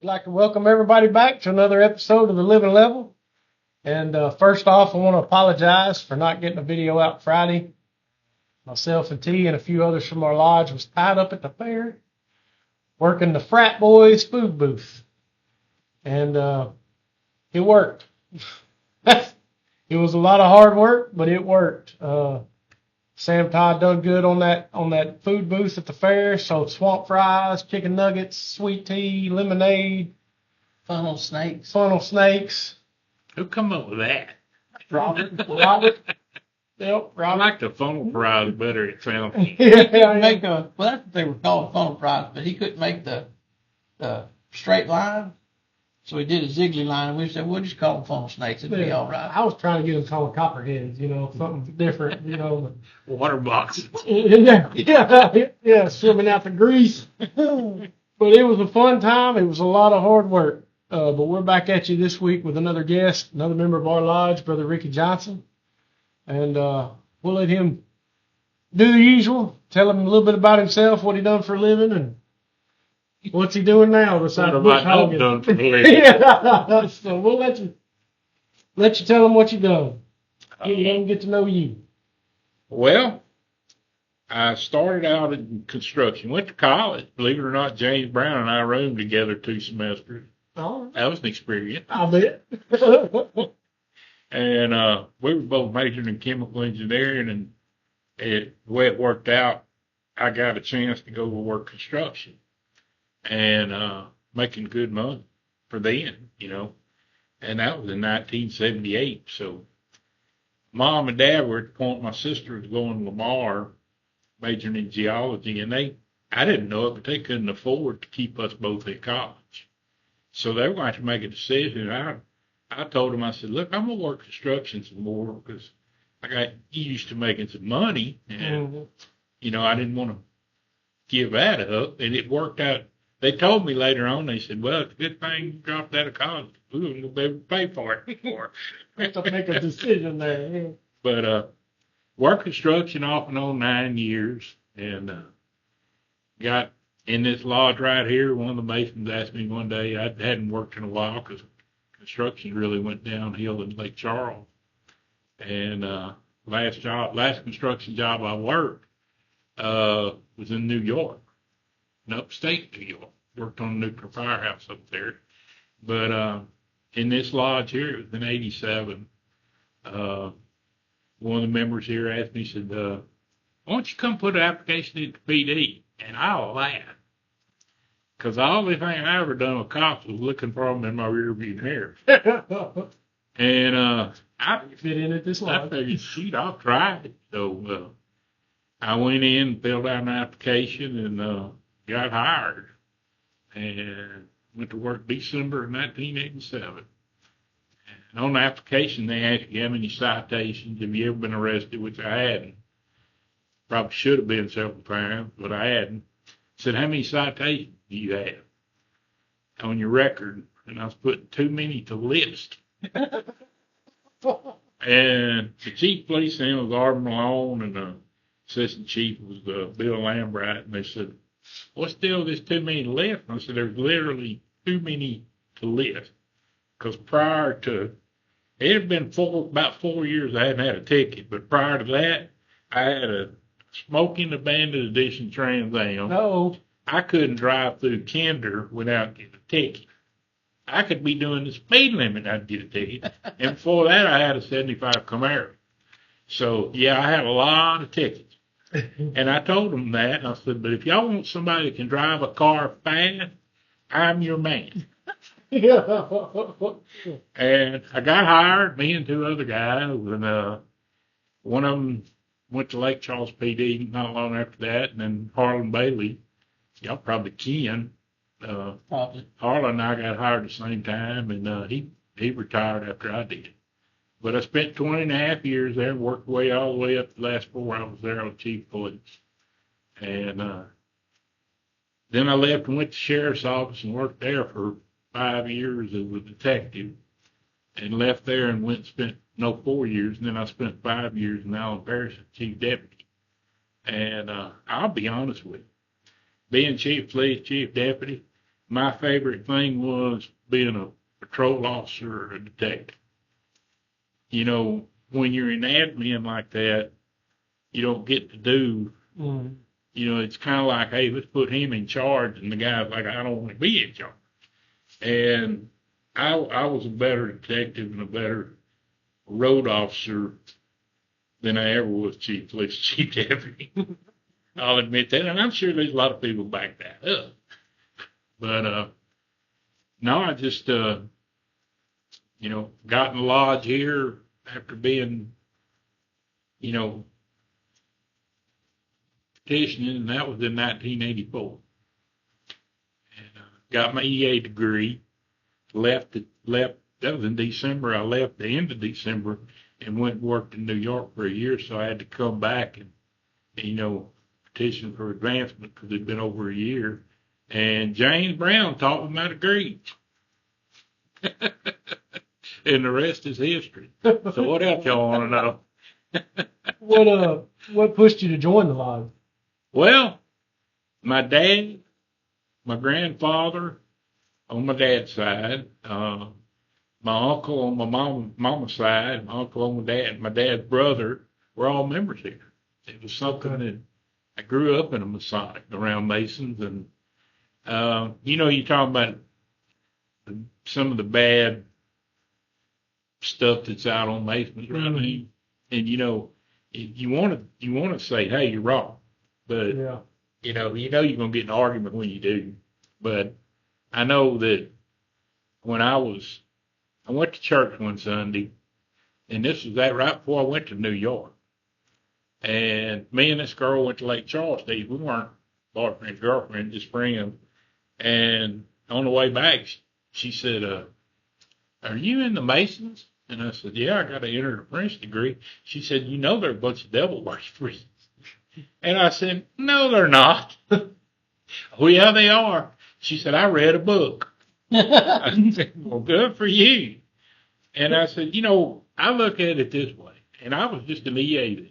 I'd like to welcome everybody back to another episode of The Living Level. And first off, I want to apologize for not getting a video out Friday. Myself and T and a few others from our lodge was tied up at the fair working the frat boys food booth. And it worked. It was a lot of hard work, but it worked. Sam Todd done good on that food booth at the fair. Sold swamp fries, chicken nuggets, sweet tea, lemonade, Funnel snakes. funnel snakes. Who come up with that? Robert. Yep, I Robert. like the funnel fries better, it sounds. Yeah, Make a, well, that's what they were called, funnel fries, but he couldn't make the straight line, so he did a ziggly line, and we said, we'll just call them funnel snakes, it'll be all right. I was trying to get them called copperheads, something different, Water boxes. Yeah, swimming out the grease. But it was a fun time. It was a lot of hard work. But we're back at you this week with another guest, another member of our lodge, Brother Ricky Johnson. And we'll let him do the usual, tell him a little bit about himself, what he done for a living, and what's he doing now besides bush hogging. Done for a living. Yeah, so we'll let you tell him what you done. Let him get to know you. Well, I started out in construction, went to college. Believe it or not, James Brown and I roomed together 2 semesters. Oh, That was an experience. I bet. And we were both majoring in chemical engineering, and the way it worked out, I got a chance to go work construction and making good money for then, And that was in 1978. So Mom and Dad were at the point my sister was going to Lamar, majoring in geology, and I didn't know it, but they couldn't afford to keep us both in college. So they were going to have to make a decision. I told them, I said, look, I'm going to work construction some more because I got used to making some money, and, I didn't want to give that up, and it worked out. They told me later on, they said, well, it's a good thing you dropped out of college. We wouldn't be able to pay for it anymore. Have to make a decision there. Yeah. But worked construction off and on 9 years, and got in this lodge right here. One of the masons asked me one day, I hadn't worked in a while because construction really went downhill in Lake Charles. And last construction job I worked was in New York, in upstate New York. Worked on a nuclear firehouse up there. But in this lodge here, it was in 87. One of the members here asked me, said, why don't you come put an application in the PD? And I laughed. Because the only thing I ever done with cops was looking for them in my rearview mirror. And I fit in at this I lodge. figured, shoot, I'll try it. So I went in, filled out an application, and got hired. And went to work December of 1987. And on the application, they asked you how many citations, have you ever been arrested, which I hadn't. Probably should have been several times, but I hadn't. Said, how many citations do you have on your record? And I was putting too many to list. And the chief of police then was Arden Malone, and the assistant chief was Bill Lambright, and they said, what's the deal with this too many to list? And I said, there's literally too many to list. Because prior to, it had been about 4 years I hadn't had a ticket, but prior to that, I had a smoking abandoned edition Trans Am. Uh-oh. I couldn't drive through Kinder without getting a ticket. I could be doing the speed limit, I'd get a ticket. And before that, I had a 75 Camaro. So, yeah, I had a lot of tickets. And I told them that, and I said, but if y'all want somebody that can drive a car fast, I'm your man. And I got hired, me and 2 other guys, and one of them went to Lake Charles PD not long after that, and then Harlan Bailey, y'all probably Ken. Probably. Harlan and I got hired at the same time, and he retired after I did. But I spent 20 and a half years there, worked all the way up to the last 4 I was there on chief of police. And then I left and went to the sheriff's office and worked there for 5 years as a detective, and left there and went and spent 4 years, and then I spent 5 years in Allen Parish as chief deputy. And I'll be honest with you, being chief of police, chief deputy, my favorite thing was being a patrol officer or a detective. You know, when you're in admin like that, you don't get to do, you know, it's kind of like, hey, let's put him in charge. And the guy's like, I don't want to be in charge. And I was a better detective and a better road officer than I ever was chief deputy. I'll admit that. And I'm sure there's a lot of people back that up. But, no, I just, you know, got in the lodge here after being, you know, petitioning, and that was in 1984. And got my EA degree, left, that was in December. I left the end of December and went and worked in New York for a year, so I had to come back and you know, petition for advancement because it'd been over a year. And James Brown taught me my degree. And the rest is history. So what else y'all want to know? What pushed you to join the lodge? Well, my dad, my grandfather on my dad's side, my uncle on my mama's side, my uncle on my dad's brother were all members here. It was something that I grew up in a Masonic around Masons, and you know, you're talking about some of the bad stuff that's out on Masons, right? Mm-hmm. And you know, you want to say, hey, you're wrong, but you know you're gonna get an argument when you do. But I know that when I went to church one Sunday, and this was that right before I went to New York. And me and this girl went to Lake Charles, Steve. We weren't boyfriend, girlfriend, just friends. And on the way back, she said, are you in the Masons? And I said, yeah, I got an inter-French degree. She said, you know they're a bunch of devil worshippers. And I said, no, they're not. Oh, yeah, they are. She said, I read a book. I said, well, good for you. And I said, you know, I look at it this way. And I was just an EA then.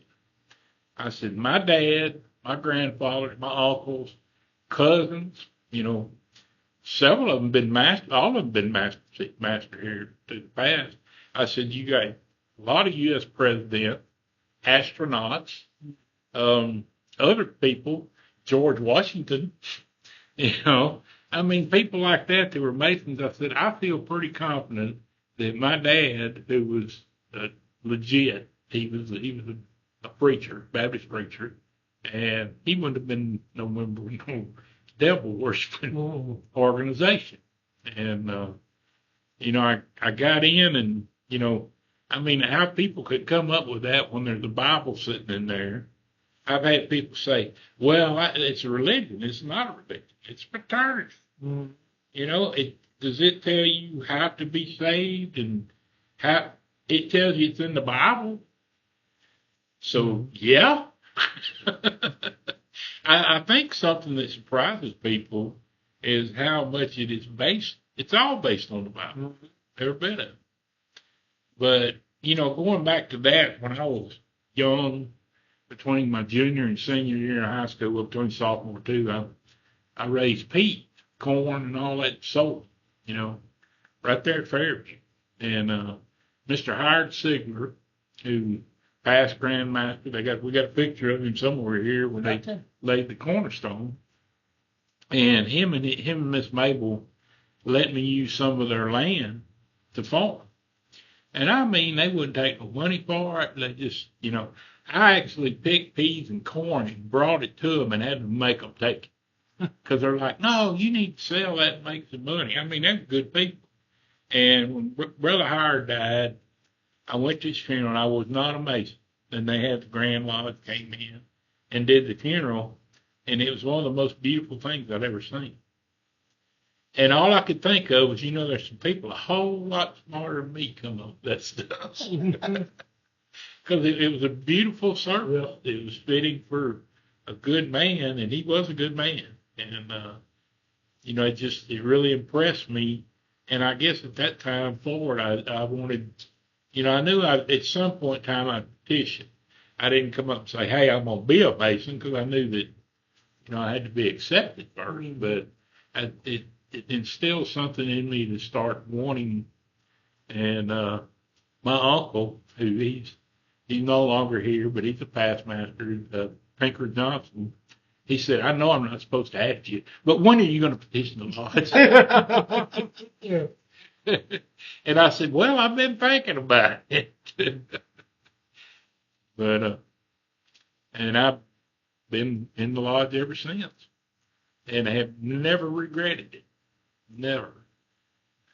I said, my dad, my grandfather, my uncles, cousins, you know, several of them been master, all of them been master here to the past. I said, you got a lot of U.S. presidents, astronauts, other people, George Washington, you know, I mean, people like that were Masons. I said, I feel pretty confident that my dad, who was legit, he was a preacher, Baptist preacher, and he wouldn't have been no member of no devil worshiping organization. And you know, I got in, and you know, I mean, how people could come up with that when there's a Bible sitting in there. I've had people say, well, it's a religion. It's not a religion. It's fraternity. Mm. You know, does it tell you how to be saved, and how it tells you it's in the Bible? So, yeah. I think something that surprises people is how much it is based. It's all based on the Bible. Every bit of it. But, you know, going back to that, when I was young, between my junior and senior year in high school, well, between sophomore and two, I raised peas, corn, and all that sold, you know, right there at Fairview. And Mr. Howard Sigler, who past Grandmaster, we got a picture of him somewhere here when they laid the cornerstone. And him and Miss Mabel let me use some of their land to farm. And I mean, they wouldn't take no money for it. They just, you know, I actually picked peas and corn and brought it to them and had to make them take it. Because they're like, no, you need to sell that and make some money. I mean, they're good people. And when Brother Howard died, I went to his funeral, and I was not a Mason. And they had the Grand Lodge came in and did the funeral, and it was one of the most beautiful things I'd ever seen. And all I could think of was, you know, there's some people a whole lot smarter than me come up with that stuff. Because it was a beautiful service. It was fitting for a good man, and he was a good man. And, you know, it really impressed me. And I guess at that time forward, I wanted, you know, I knew at some point in time I'd petition. I didn't come up and say, hey, I'm going to be a Mason, because I knew that, you know, I had to be accepted first. But it instilled something in me to start wanting. And my uncle, who he's no longer here, but he's a past master, Pinker Johnson. He said, "I know I'm not supposed to ask you, but when are you going to petition the lodge?" Yeah. And I said, "Well, I've been thinking about it." But and I've been in the lodge ever since, and have never regretted it, never.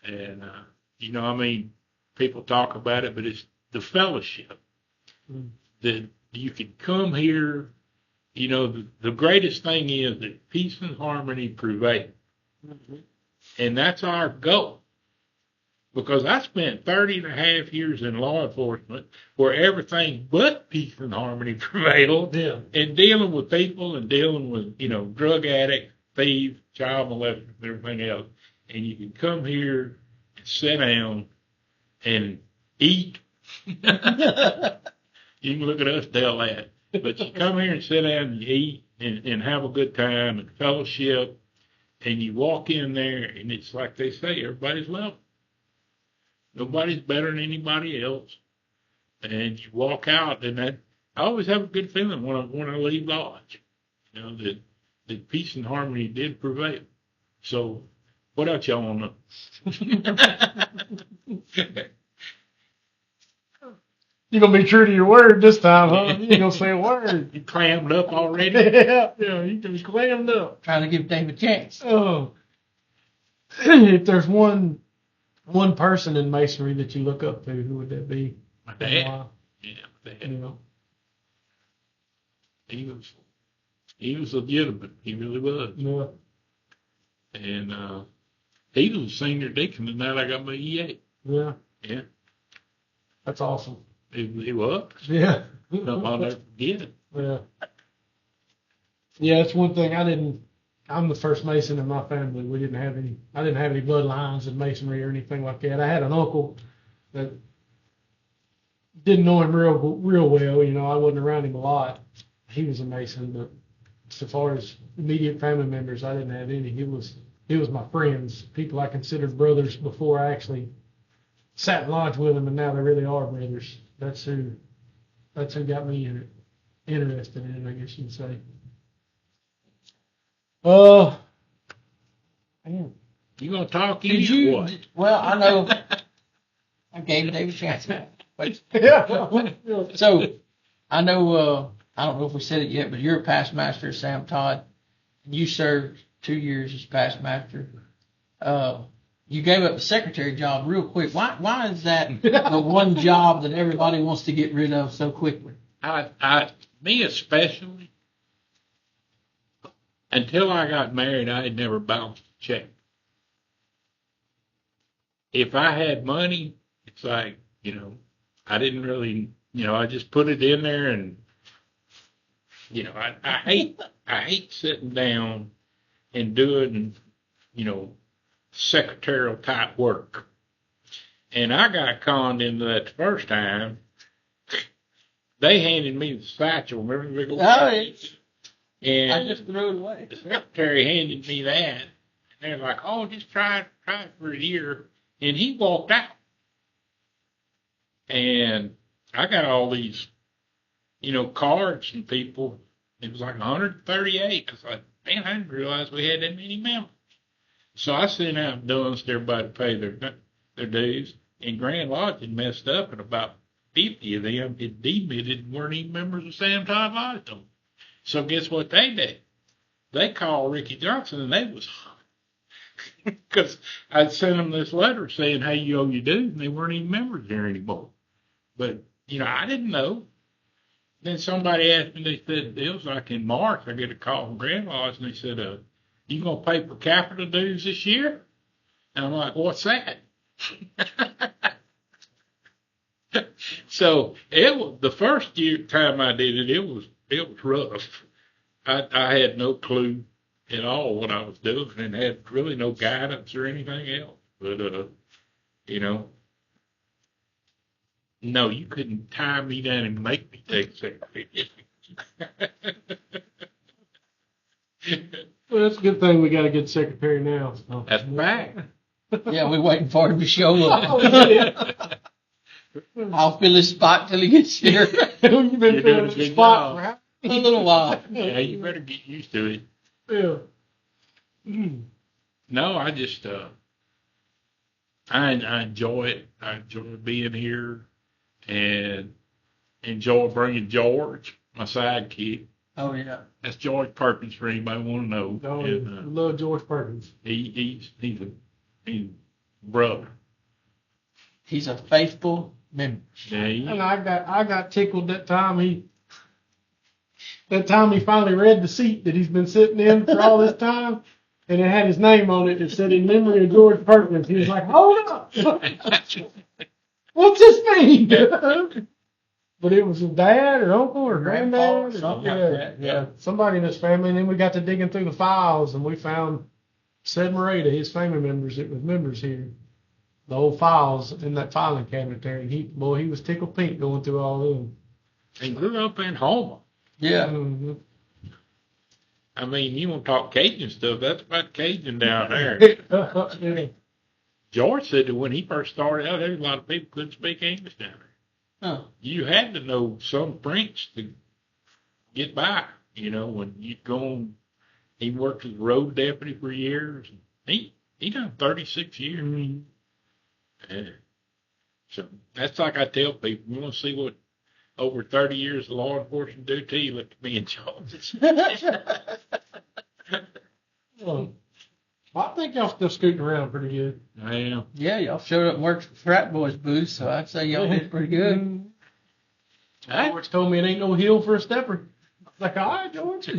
And I mean, people talk about it, but it's the fellowship that you can come here. The greatest thing is that peace and harmony prevail, and that's our goal. Because I spent 30 and a half years in law enforcement where everything but peace and harmony prevailed. Yeah. And dealing with people and dealing with, drug addicts, thieves, child molesters, and everything else. And you can come here and sit down and eat. You can look at us, tell that. But you come here and sit down and you eat and have a good time and fellowship. And you walk in there and it's like they say, everybody's level. Nobody's better than anybody else. And you walk out, and I always have a good feeling when I leave lodge, that peace and harmony did prevail. So, what else y'all want to know? You're going to be true to your word this time, huh? You ain't going to say a word. You clammed up already? Yeah, you can be clammed up. Trying to give Dave a chance. Oh. If there's one person in Masonry that you look up to, who would that be? My dad. Yeah, my dad. He was legitimate. He really was. Yeah. And he was a senior deacon the night I got my EA. Yeah. Yeah. That's awesome. He was. Yeah. No, I'll never forget it. Yeah. Yeah, that's one thing I'm the first Mason in my family. I didn't have any bloodlines in Masonry or anything like that. I had an uncle that didn't know him real well. I wasn't around him a lot. He was a Mason, but so far as immediate family members, I didn't have any. He was my friends, people I considered brothers before I actually sat in lodge with them, and now they really are brothers. That's who got me interested in it, I guess you'd say. Man. You gonna talk? Did you? What? Well, I know. I gave Dave a chance. But, Yeah. So, I know. I don't know if we said it yet, but you're a past master, Sam Todd. You served 2 years as past master. You gave up the secretary job real quick. Why is that the one job that everybody wants to get rid of so quickly? Me especially. Until I got married, I had never bounced a check. If I had money, it's like, I didn't really, I just put it in there and, I hate sitting down and doing, secretarial type work. And I got conned into that the first time. They handed me the satchel. Remember the big old satchel? And I just threw it away. The secretary handed me that, and they're like, "Oh, just try it for a year." And he walked out, and I got all these, cards from people. It was like 138. I was like, "Man, I didn't realize we had that many members." So I sent out duns to everybody to pay their dues, and Grand Lodge had messed up, and about 50 of them had demitted and weren't even members of Sam Todd Lodge. So guess what they did? They called Ricky Johnson, and they was because I'd sent them this letter saying, "Hey, you owe your dues," and they weren't even members there anymore. But I didn't know. Then somebody asked me. They said it was like in March. I get a call from Grand Lodge, and they said, "You gonna pay per capita dues this year?" And I'm like, "What's that?" So it was the first time I did it. It was rough. I had no clue at all what I was doing and had really no guidance or anything else. But, no, you couldn't tie me down and make me take secretary. Well, that's a good thing we got a good secretary now. So. That's back. Yeah, we're waiting for him to show up. Oh, yeah. I'll fill his spot till he gets here. You've been You're doing filling a the good spot job. for A little while. Yeah, you better get used to it. Yeah. Mm. No, I just I enjoy it. I enjoy being here and enjoy bringing George, my sidekick. Oh, yeah. That's George Perkins for anybody want to know. No, And, we love George Perkins. he's a brother. He's a faithful member. Yeah, And I got tickled that time he finally read the seat that he's been sitting in for all this time, and it had his name on it. It said in memory of George Perkins. He was like, "Hold up, what's this mean?" But it was his dad or uncle or Grandpa, granddad. something like that. Yeah, somebody in his family. And then we got to digging through the files, and we found 7 or 8 of his family members that was members here. The old files in that filing cabinet there, and he was tickled pink going through all of them. and grew up in Houma. Yeah. Mhm. I mean, you want to talk Cajun stuff? That's about Cajun down there. Yeah. George said that when he first started out, there was a lot of people couldn't speak English down there. Huh. You had to know some French to get by. You know, when you go on, he worked as a road deputy for years. He done 36 years. Mhm. Yeah. So that's like I tell people, you want to see what over 30 years of law enforcement do to you, look at me and George. Well, I think y'all still scooting around pretty good. I am. Yeah, y'all showed up and worked for Frat Boys booth, so I'd say y'all did pretty good. Mhm. George told me it ain't no hill for a stepper. I was like, all right, George.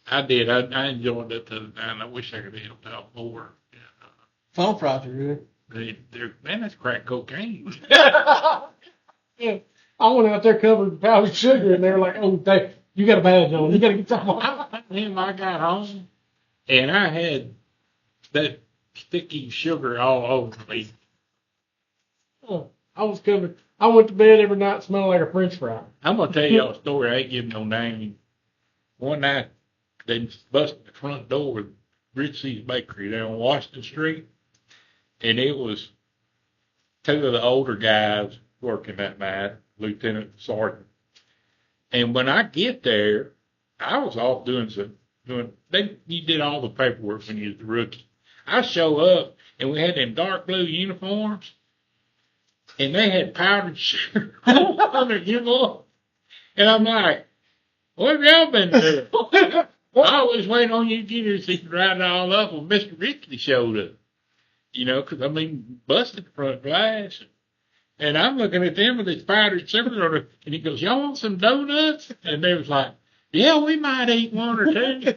I did. I enjoyed that the other night, and I wish I could have helped out more. Phone frogs are good. Man, that's crack cocaine. Yeah. I went out there covered with powdered sugar, and they were like, "Oh, you got a badge on. You got to get something on." I got home, and I had that sticky sugar all over me. Oh, I was covered. I went to bed every night smelling like a French fry. I'm gonna tell y'all a story. I ain't giving no name. One night, they busted the front door of Richie's Bakery down on Washington Street, and it was 2 of the older guys working that night, lieutenant and sergeant. And when I get there, I was off you did all the paperwork when you was a rookie. I show up, and we had them dark blue uniforms, and they had powdered sugar on their uniform. And I'm like, what have y'all been doing? I was waiting on you to get here so you could write it all up when Mr. Ridley showed up. You know, because, busted the front glass. And I'm looking at them with this powdered sugar on it, and he goes, y'all want some donuts? And they was like, yeah, we might eat 1 or 2.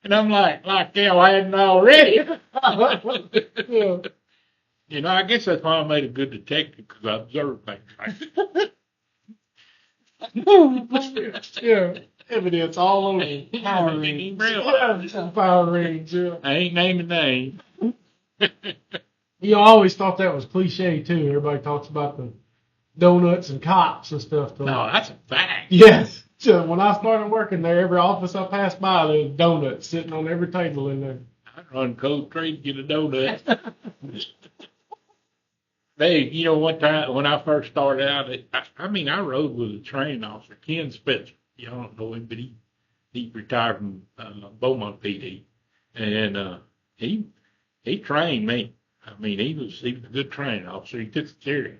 And I'm like hell, I hadn't already. Yeah. You know, I guess that's why I made a good detective, because I observed things right. Yeah. Evidence all over. Power rings. Yeah, power rings. Yeah. I ain't naming names. You always thought that was cliche too. Everybody talks about the donuts and cops and stuff. No, that's a fact. Yes. So when I started working there, every office I passed by, there was donuts sitting on every table in there. I'd run cold trade to get a donut. One time when I first started out, I rode with a training officer, Ken Spitzer. You don't know him, but he retired from Beaumont PD, and he trained me. He was a good training officer. He took care of me.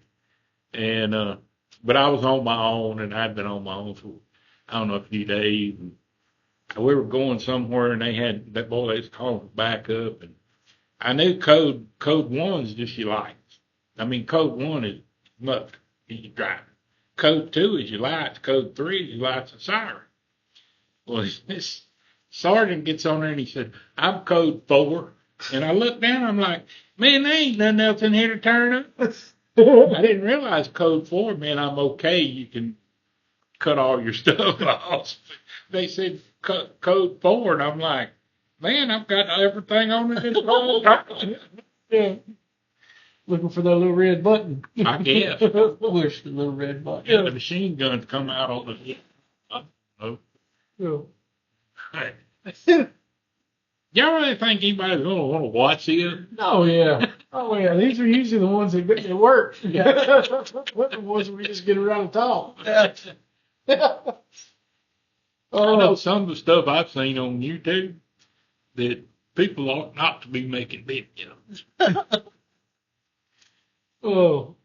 And but I was on my own, and I'd been on my own for I don't know a few days. And we were going somewhere, and they had that boy they was calling back up, and I knew code 1 is just your lights. Code 1 is muffler, you driving. Code 2 is your lights. Code 3 is your lights and siren. Well, this sergeant gets on there and he said, I'm code 4. And I looked down, I'm like, man, there ain't nothing else in here to turn up. I didn't realize code 4 meant I'm okay. You can cut all your stuff off. They said code 4, and I'm like, man, I've got everything on it this whole time. Yeah. Looking for that little red button. I guess. Push the little red button. Yeah, the machine guns come out on the. Oh. Yeah. Y'all really think anybody's going to want to watch this? Oh yeah. Oh yeah. These are usually the ones that work. What the ones where we just get around and talk. I know some of the stuff I've seen on YouTube that people ought not to be making videos. Oh.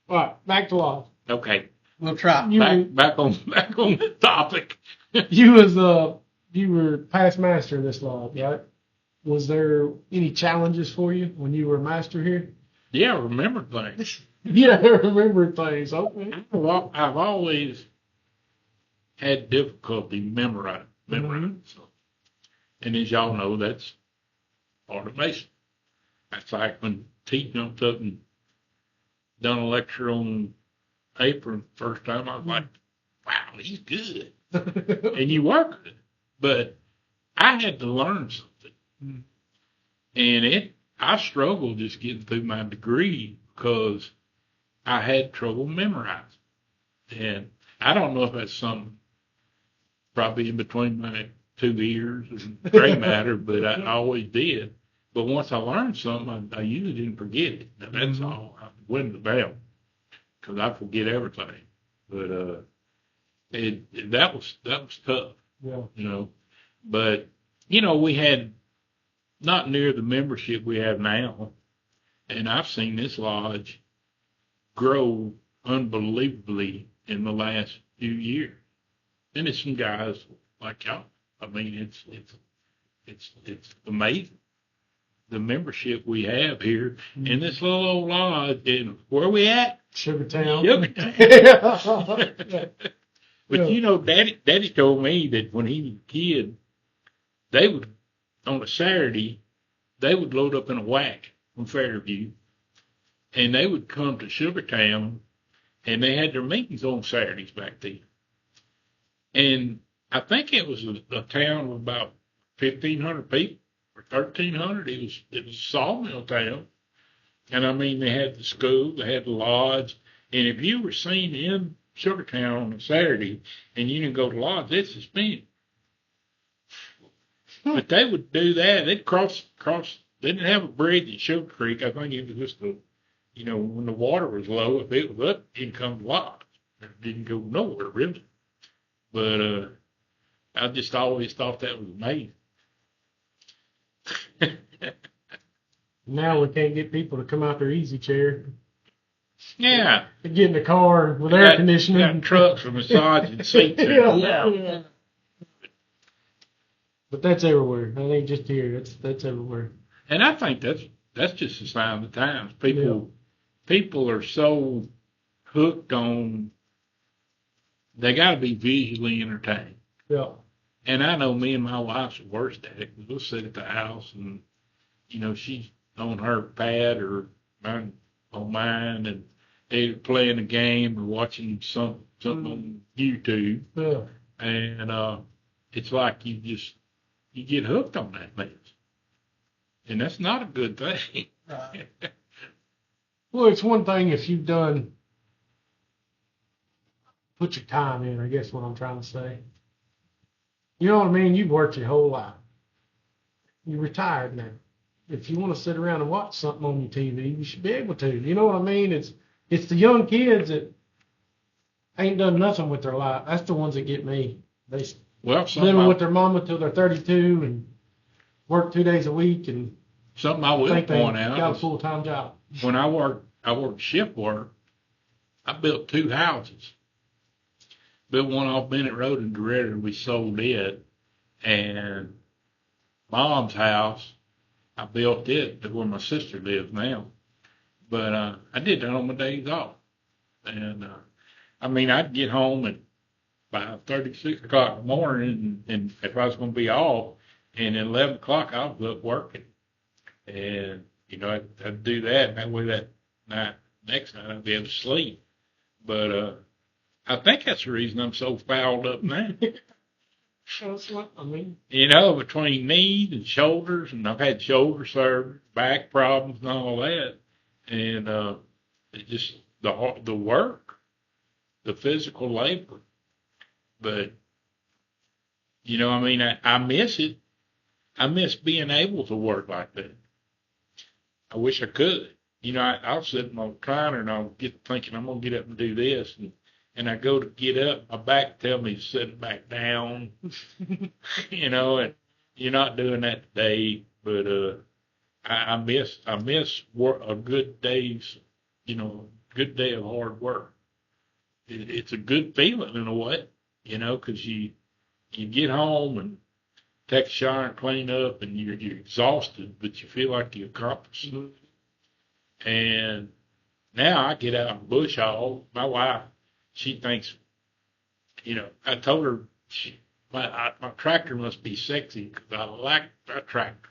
All right. Back to law. Okay, We'll try. back on the topic. You were past master in this law, right? Was there any challenges for you when you were a master here? Yeah, remember things. Yeah, I remember things. Okay. I've always had difficulty memorizing. So. And as y'all know, that's part of Mason. That's like when T jumped up and done a lecture on paper first time. I was like, wow, he's good. And you work with it. But I had to learn something. And I struggled just getting through my degree because I had trouble memorizing. And I don't know if that's something probably in between my 2 ears and gray matter, but I always did. But once I learned something, I usually didn't forget it. Now, that's all. I win the bell because I forget everything. But that was tough. Yeah. You know. But you know, we had not near the membership we have now, and I've seen this lodge grow unbelievably in the last few years. And it's some guys like y'all. I mean, it's amazing the membership we have here in this little old lodge. And where we at? Sugartown. Sugartown. But you know, Daddy told me that when he was a kid, they would on a Saturday they would load up in a whack from Fairview, and they would come to Sugartown, and they had their meetings on Saturdays back then. And I think it was a town of about 1,500 people or 1,300. It was a sawmill town, and I mean they had the school, they had the lodge, and if you were seen in Sugartown on a Saturday and you didn't go to lodge, they'd suspend you. But they would do that. They'd cross. They didn't have a bridge in Sugar Creek. I think it was just when the water was low, if it was up, it didn't come to lodge. It didn't go nowhere really. But I just always thought that was amazing. Now we can't get people to come out their easy chair. Yeah. They get in the car with air conditioning. Got trucks for massaging seats. Yeah. But that's everywhere. That ain't just here. That's everywhere. And I think that's just a sign of the times. People are so hooked on. They got to be visually entertained. Yeah. And I know me and my wife's the worst at it. We'll sit at the house and, she's on her pad or mine on mine and either playing a game or watching something on YouTube. Yeah. And it's like you get hooked on that mess. And that's not a good thing. Right. Well, it's one thing if you've put your time in, I guess what I'm trying to say. You know what I mean? You've worked your whole life. You're retired now. If you want to sit around and watch something on your TV, you should be able to. You know what I mean? It's the young kids that ain't done nothing with their life. That's the ones that get me. They living with their mama till they're 32 and work 2 days a week and something I will point out. Got a full-time job. When I worked shift work. I built 2 houses. Built one off Bennett Road in Doretta. We sold it, and Mom's house, I built it to where my sister lives now. But I did that on my days off, and I'd get home at 5:30, 6 o'clock in the morning, and if I was going to be off, and at 11 o'clock I was up working, and I'd do that, and that way that next night I'd be able to sleep. But I think that's the reason I'm so fouled up now. That's what I mean. Between knees and shoulders, and I've had shoulder surgery, back problems, and all that, and it just the work, the physical labor. But You know, I mean, I miss it. I miss being able to work like that. I wish I could. You know, I'll sit in my recliner and I'll get thinking I'm gonna get up and do this, and I go to get up, my back tells me to sit back down. You know, and you're not doing that today, but I miss work, a good day's, you know, good day of hard work. It's a good feeling in a way, you know, 'cause you get home and take a shower and clean up, and you're exhausted, but you feel like you accomplished it. And now I get out and bush hog. My wife, she thinks, you know, I told her my tractor must be sexy because I like my tractor.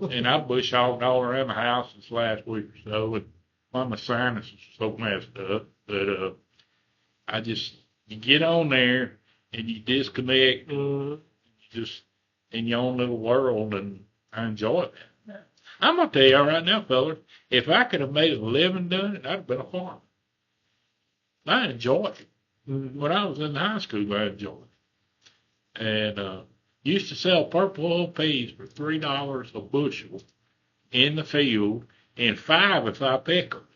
And I bush hogged all around the house this last week or so, and my sinus is so messed up. But you get on there and you disconnect, you just in your own little world, and I enjoy it. I'm gonna tell you right now, fellas, if I could have made a living doing it, I'd have been a farmer. I enjoyed it. When I was in high school, I enjoyed it. And used to sell purple oil peas for $3 a bushel in the field, and 5 if I pick them.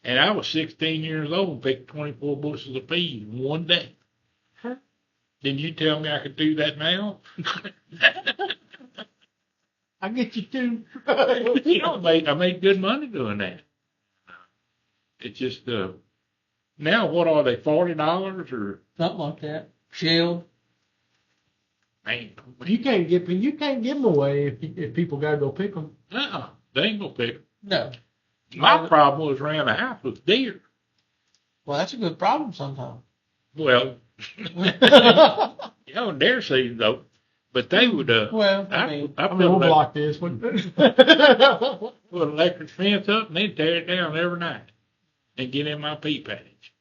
And I was 16 years old and picked 24 bushels of peas in one day. Huh? Didn't you tell me I could do that now? I get you too. You know, I made good money doing that. It's just now what are they, $40 or something like that? Shelled. Man, You can't give them away if people gotta go pick them. they ain't gonna pick 'em. No. My problem was around the house with deer. Well, that's a good problem sometimes. Well, deer season though. But they would, well, I mean, we'll block this one. Put an electric fence up and they'd tear it down every night and get in my pea patch.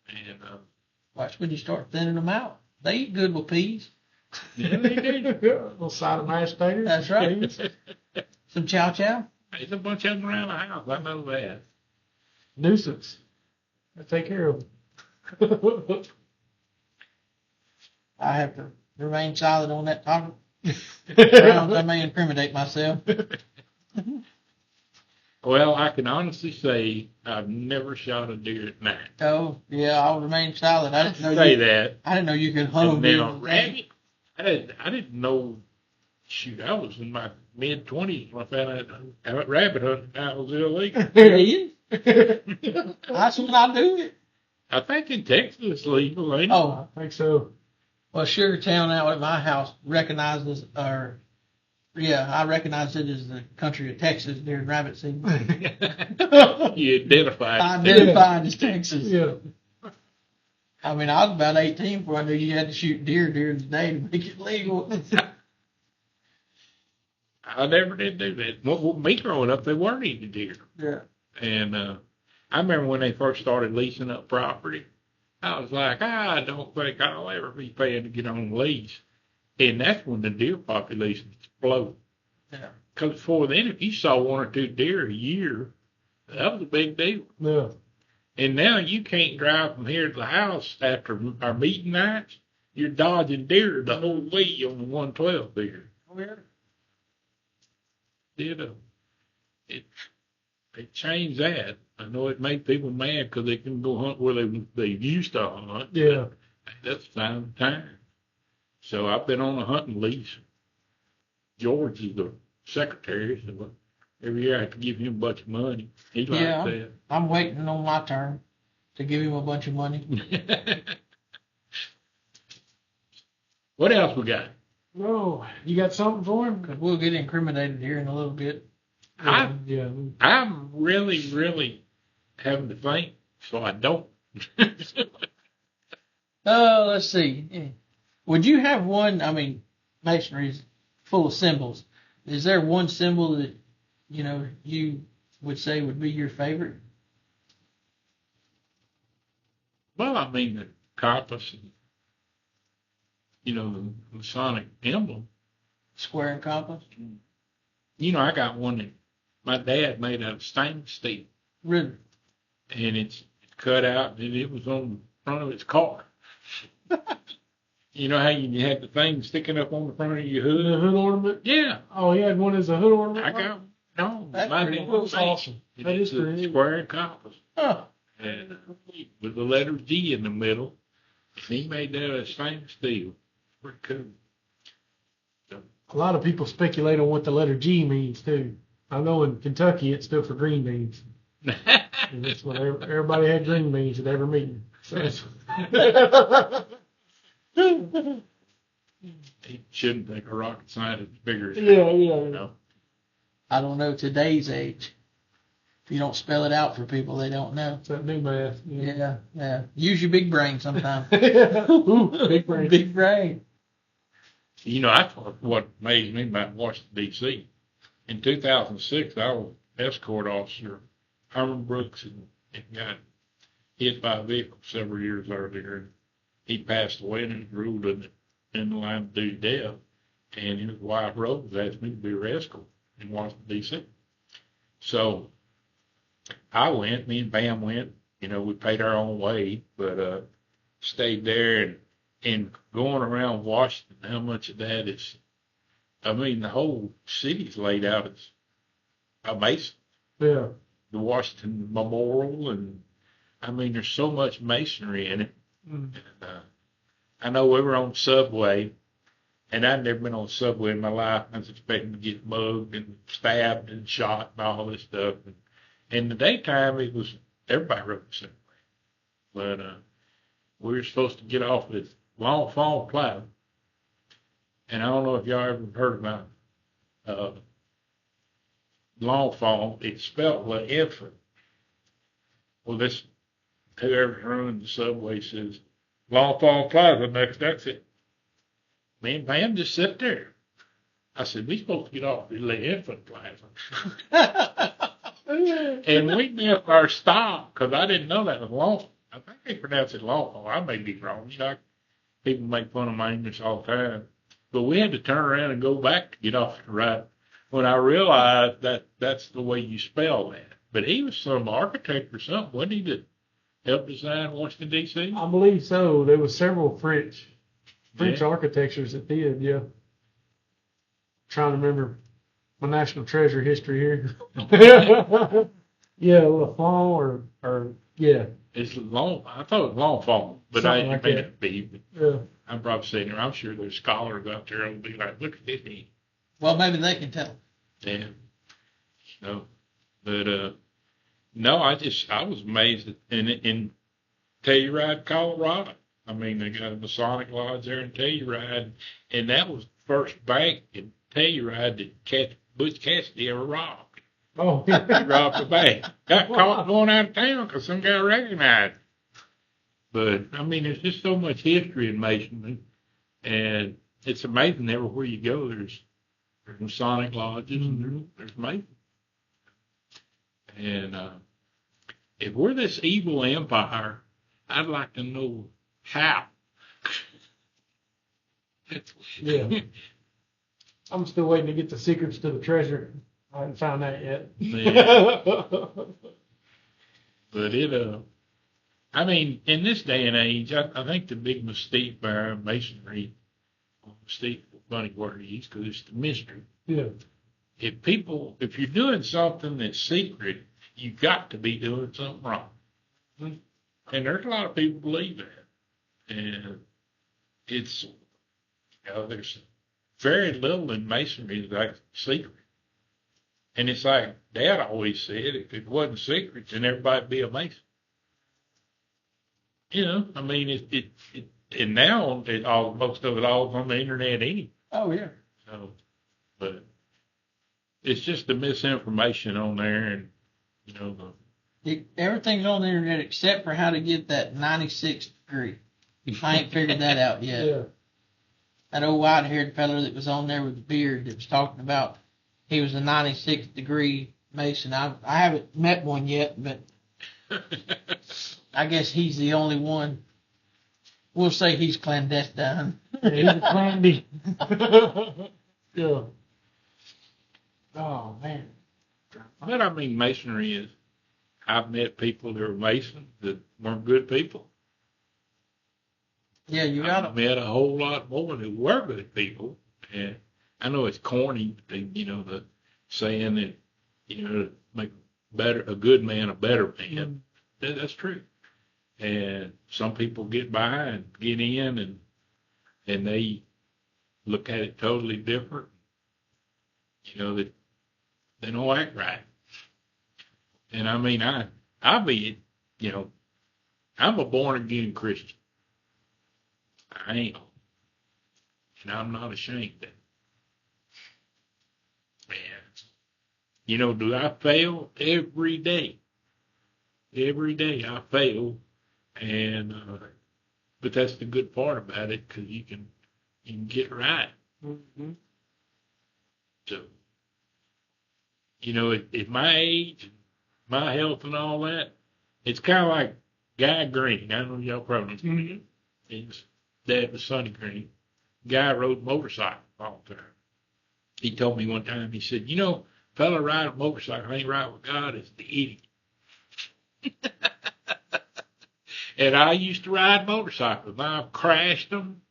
And, watch when you start thinning them out. They eat good with peas. Yeah, they do. A little side of mashed potatoes. That's right. Some chow chow. There's a bunch of them around the house. I know that. Nuisance. I take care of them. I have to remain silent on that topic. I may incriminate myself. Well, I can honestly say I've never shot a deer at night. Oh, yeah, I'll remain silent. I didn't know that. I didn't know you could hunt And them. then a rabbit. I didn't know. Shoot, I was in my mid-20s when I found out rabbit hunting now was illegal. That's when I do it. I think in Texas it's legal, ain't it? Oh, I think so. well, Sugar Town out at my house recognizes, I recognize it as the country of Texas during rabbit season. You identified. I identified as Texas. Yeah. I mean, I was about 18 before I knew you had to shoot deer during the day to make it legal. I never did do that. Well, me growing up, they weren't eating deer. Yeah. And I remember when they first started leasing up property, I was like, I don't think I'll ever be paying to get on lease. And that's when the deer population exploded. Yeah. Because before then, if you saw 1 or 2 deer a year, that was a big deal. Yeah. And now you can't drive from here to the house after our meeting nights. You're dodging deer the whole way on the 112 deer. Oh, yeah. They changed that. I know it made people mad because they couldn't go hunt where they used to hunt. Yeah. That's fine time. So I've been on a hunting lease. George is the secretary, so every year I have to give him a bunch of money. He likes that. I'm waiting on my turn to give him a bunch of money. What else we got? Oh, you got something for him? Because we'll get incriminated here in a little bit. I'm really, really having to think, so I don't. Let's see. Would you have one? I mean, Masonry is full of symbols. Is there one symbol that you would say would be your favorite? Well, I mean the compass and the Masonic emblem. Square and compass. I got one that my dad made out of stainless steel. Really? And it's cut out, and it was on the front of his car. You know how you had the thing sticking up on the front of your The hood? hood ornament? Yeah. Oh, he had one as a hood ornament? I got no. That's mine pretty didn't cool. That's make. awesome. That is It's a pretty. square and compass. Huh. And with the letter G in the middle. And he made that of stainless steel. Pretty cool. A lot of people speculate on what the letter G means, too. I know in Kentucky it stood for green beans. And that's what everybody had green beans at every meeting. So He shouldn't think a rocket scientist is bigger. yeah. I don't know today's age. If you don't spell it out for people, they don't know. It's that new math. Yeah. Use your big brain sometime. Ooh, big brain. Big brain. You know, I thought what amazed me about Washington, D.C. In 2006, I was escort officer, Herman Brooks, and got hit by a vehicle several years earlier. And he passed away and was ruled in the line of duty death. And his wife, Rose, asked me to be her escort in Washington, D.C. So I went, me and Bam went. You know, we paid our own way, but stayed there and going around Washington, how much of that is, I mean, the whole city's laid out as amazing. Yeah. The Washington Memorial, and I mean, there's so much masonry in it. Mm. And, I know we were on Subway, and I'd never been on Subway in my life. I was expecting to get mugged and stabbed and shot and all this stuff. And in the daytime, it was everybody rode the Subway, but we were supposed to get off at Long Fall Plaza, and I don't know if y'all ever heard about Long Fall. It's spelled like infant. Well, this whoever's running the subway says Long Fall Plaza next exit. Me and Pam just sit there. I said, we supposed to get off at the infant plaza. And we missed our stop because I didn't know that was Long. I think they pronounce it Long Fall. I may be wrong. You know, people make fun of my English all the time. But we had to turn around and go back to get off the right when I realized that that's the way you spell that. But he was some architect or something, wasn't he, that helped design Washington, D.C.? I believe so. There were several French Yeah. architectures that did, yeah. Trying to remember my national treasure history here. Yeah, Lafon or yeah. It's long. I thought it was Long Fall, but Something I like may that. not be. But Yeah. I'm probably sitting there. I'm sure there's scholars out there who'll be like, look at this thing. Well, maybe they can tell. Yeah. No. But no, I was amazed at, in Telluride, Colorado. I mean, they got a Masonic lodge there in Telluride, and that was the first bank in Telluride that Butch Cassidy ever robbed. Oh, He robbed the bank. Got caught going out of town because some guy recognized him. But, I mean, there's just so much history in Masonry, and it's amazing everywhere you go, there's Masonic lodges, and there's Masons. And if we're this evil empire, I'd like to know how. yeah. I'm still waiting to get the secrets to the treasure. I haven't found that yet. Yeah. But I mean, in this day and age, I think the big mystique by Masonry, mystique, funny word to use, because it's the mystery. Yeah. If you're doing something that's secret, you got to be doing something wrong. And there's a lot of people believe that. And it's, there's very little in Masonry that's secret. And it's like Dad always said, if it wasn't secret, then everybody'd be a Mason. You know, I mean, and now most of it all is on the internet anyway. Oh, yeah. So, but it's just the misinformation on there, and you know Everything's on the internet except for how to get that 96th degree. I ain't figured that out yet. Yeah. That old white-haired feller that was on there with the beard that was talking about he was a 96th degree Mason. I haven't met one yet, but I guess he's the only one. We'll say he's clandestine. Yeah, he's a clandy. Yeah. Oh, man. But I mean, Masonry is. I've met people that were Masons that weren't good people. Yeah, you I got met a whole lot more who were good people. And I know it's corny, the saying that, make a good man a better man. That's true. And some people get by and get in and they look at it totally different. That they don't act right. And I mean, I'm a born again Christian. I am. And I'm not ashamed of it. And, do I fail? Every day. Every day I fail. And, but that's the good part about it, because you can get right. Mm-hmm. So, at my age, my health and all that, it's kind of like Guy Green. I know y'all probably know. His dad was Sonny Green. Guy rode motorcycle all the time. He told me one time, he said, fella ride a motorcycle ain't right with God, it's the idiot. And I used to ride motorcycles. I've crashed them,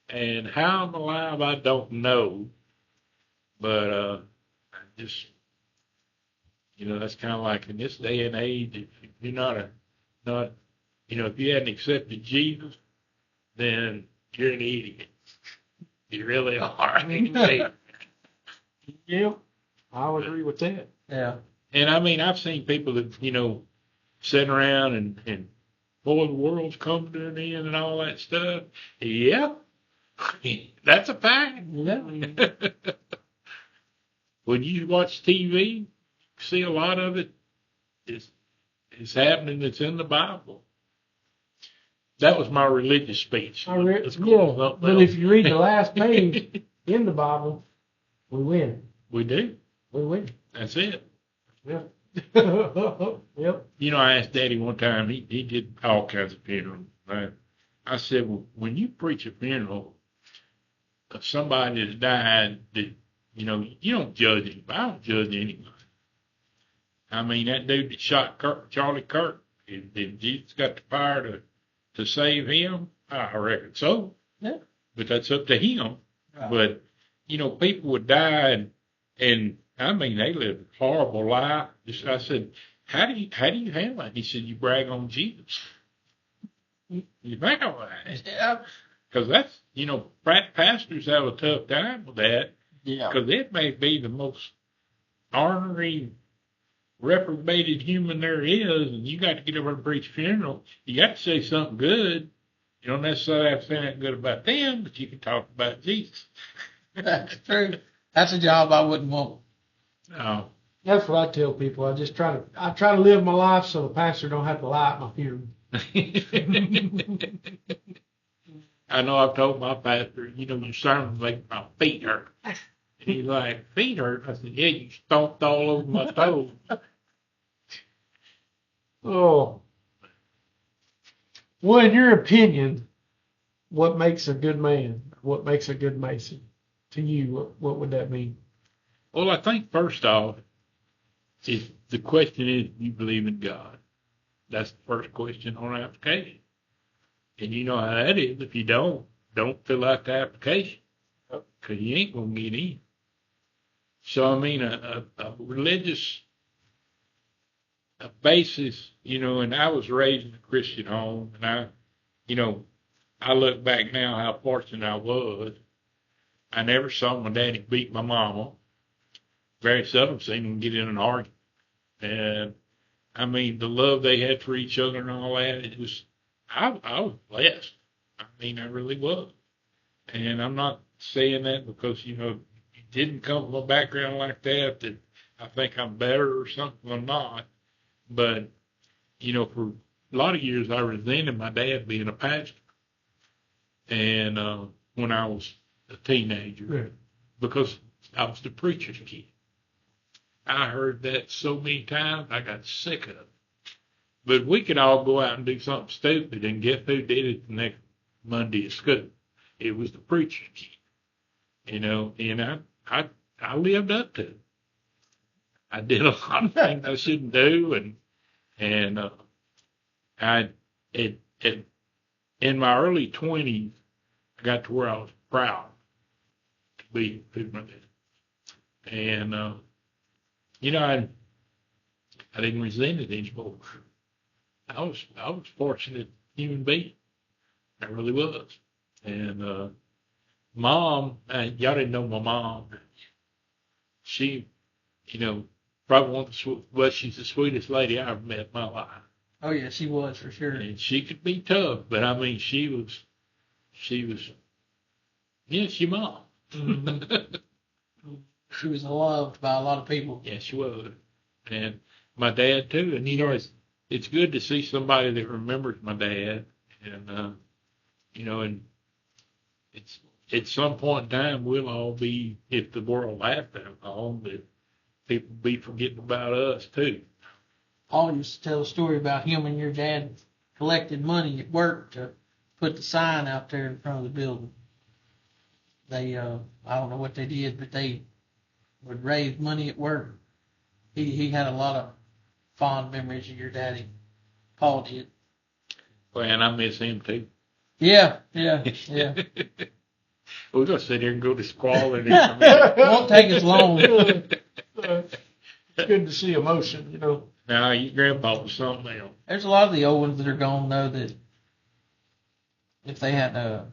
and how I'm alive, I don't know. But I just, that's kind of like in this day and age, if you're if you hadn't accepted Jesus, then you're an idiot. You really are. Yep, I would agree with that. Yeah. And I mean, I've seen people that, sitting around and boy, the world's coming to an end and all that stuff. Yeah, that's a fact. Yeah. When you watch TV, see a lot of it is happening that's in the Bible. That was my religious speech. But if you read the last page in the Bible, we win. We do. We win. That's it. Yeah. Yep. I asked Daddy one time, he did all kinds of funerals. I said, well, when you preach a funeral of somebody that's died, that, you don't judge anybody. I don't judge anybody. I mean, that dude that shot Charlie Kirk, did Jesus got the power to save him? I reckon so. Yeah. But that's up to him. Right. But, people would die and I mean, they lived a horrible life. I said, how do you handle it? He said, you brag on Jesus. You brag on that. Yeah. Because that's, pastors have a tough time with that. Yeah. Because it may be the most ornery, reprobated human there is, and you got to get over and preach a funeral. You got to say something good. You don't necessarily have to say that good about them, but you can talk about Jesus. That's true. That's a job I wouldn't want. No. That's what I tell people. I try to live my life so the pastor don't have to lie at my funeral. I know I've told my pastor, your sermon make my feet hurt. And he's like, feet hurt? I said, yeah, you stomped all over my toes. Oh. Well, in your opinion, what makes a good man? What makes a good Mason? To you, what would that mean? Well, I think first off, if the question is, do you believe in God? That's the first question on the application. And you know how that is. If you don't fill out the application, because you ain't going to get in. So, I mean, a religious basis, and I was raised in a Christian home, and I look back now how fortunate I was. I never saw my daddy beat my mama. Very seldom seen them get in an argument. And, I mean, the love they had for each other and all that, I was blessed. I mean, I really was. And I'm not saying that because, you didn't come from a background like that I think I'm better or something. I'm not. But, for a lot of years, I resented my dad being a pastor. And when I was a teenager, because I was the preacher's kid. I heard that so many times, I got sick of it. But we could all go out and do something stupid, and guess who did it the next Monday at school? It was the preacher's kid. And I lived up to it. I did a lot of things I shouldn't do, and in my early 20s, I got to where I was proud to be my dad. And, I didn't resent it anymore. I was fortunate human being. I really was. And, Mom, y'all didn't know my mom. She, probably she's the sweetest lady I ever met in my life. Oh yeah, she was for sure. And she could be tough, but I mean, she was, yes, your mom. Mm-hmm. She was loved by a lot of people. Yes, she was. And my dad too. And it's good to see somebody that remembers my dad. And, and it's, at some point in time, we'll all be, if the world lasts that long, that people be forgetting about us too. Paul used to tell a story about him and your dad collected money at work to put the sign out there in front of the building. They, I don't know what they did, but they would raise money at work. He had a lot of fond memories of your daddy. Paul did. Well, and I miss him too. Yeah. We're going to sit here and go to squall and it won't take as long. It's good to see emotion, Now, your grandpa was something else. There's a lot of the old ones that are gone, though, that if they hadn't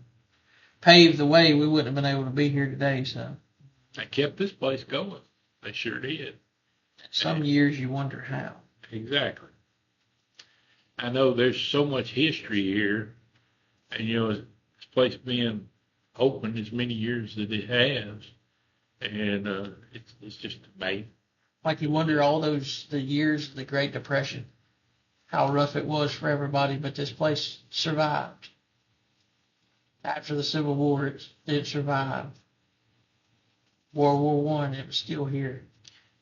paved the way, we wouldn't have been able to be here today. So They kept this place going. They sure did. Some years you wonder how. Exactly. I know there's so much history here, and this place being open as many years that it has, and it's just amazing. Like you wonder all the years of the Great Depression, how rough it was for everybody, but this place survived. After the Civil War, it survived. World War I, it was still here.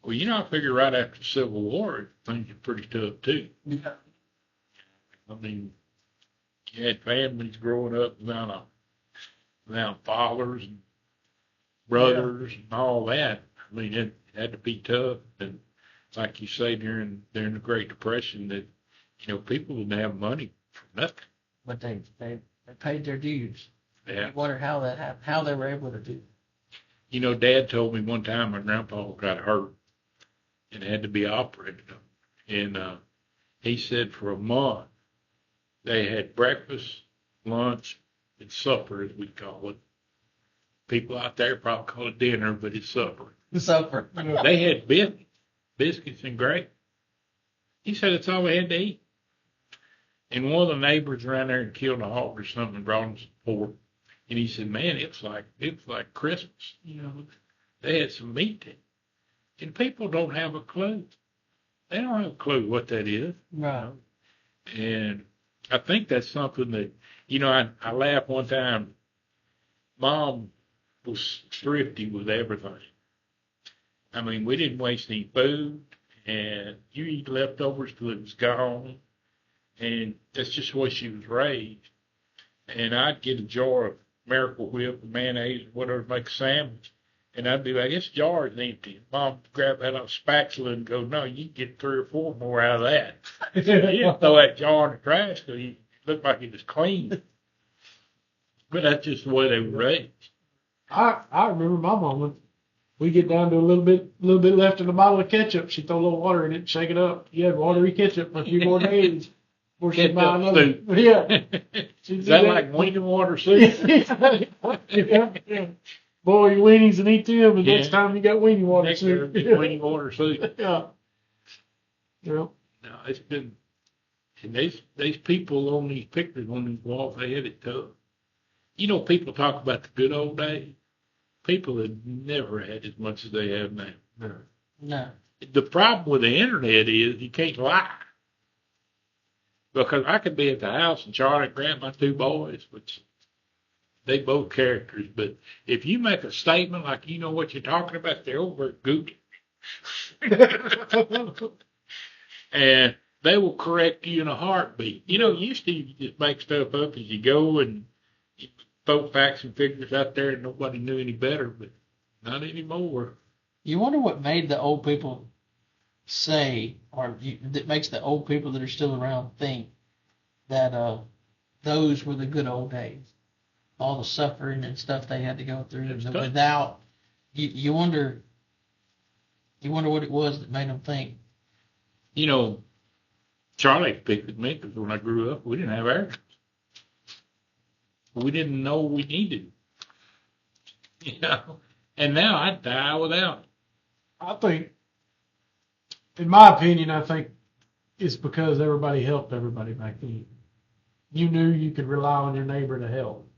Well, I figure right after the Civil War, things were pretty tough too. Yeah. I mean, you had families growing up without fathers and brothers and all that. I mean, it had to be tough. And like you say, during the Great Depression, that people didn't have money for nothing. But they paid their dues. Yeah. I wonder how that happened, how they were able to do it. Dad told me one time my grandpa got hurt and had to be operated on. And he said for a month they had breakfast, lunch, and supper, as we call it. People out there probably call it dinner, but it's supper. Supper. They had biscuits and gravy. He said that's all they had to eat. And one of the neighbors around there had killed a hog or something and brought him some pork. And he said, man, it's like Christmas. They had some meat in it. And people don't have a clue. They don't have a clue what that is. Right. And I think that's something that, I laughed one time. Mom was thrifty with everything. I mean, we didn't waste any food, and you eat leftovers till it was gone. And that's just the way she was raised. And I'd get a jar of Miracle Whip and mayonnaise or whatever to make a sandwich. And I'd be like, this jar is empty. Mom would grab that on a spatula and go, no, you can get 3 or 4 more out of that. You didn't throw that jar in the trash because it looked like it was clean. But that's just the way they were raised. I remember my mama. We get down to a little bit left in the bottle of ketchup. She'd throw a little water in it and shake it up. You had watery ketchup for a few more days before she'd buy another. Soup. Yeah. Is that like weenie water soup? Yeah. Boil your weenies and eat them, and next time you got weenie water Next soup. weenie water soup. Yeah. No, it's been, and these people on these pictures on these walls, they had it tough. People talk about the good old days. People have never had as much as they have now. No. The problem with the internet is you can't lie. Because I could be at the house and Charlie and Grant, my 2 boys, which they both characters, but if you make a statement like you know what you're talking about, they're over at Google. And they will correct you in a heartbeat. Used to you just make stuff up as you go and you throw facts and figures out there and nobody knew any better, but not anymore. You wonder what made the old people say, or that makes the old people that are still around think that those were the good old days. All the suffering and stuff they had to go through, It's and tough. without, you wonder what it was that made them think. You know, Charlie picked at me because when I grew up, we didn't have air. We didn't know we needed it. You know, and now I'd die without it. I think, in my opinion, I think it's because everybody helped everybody back then. You knew you could rely on your neighbor to help.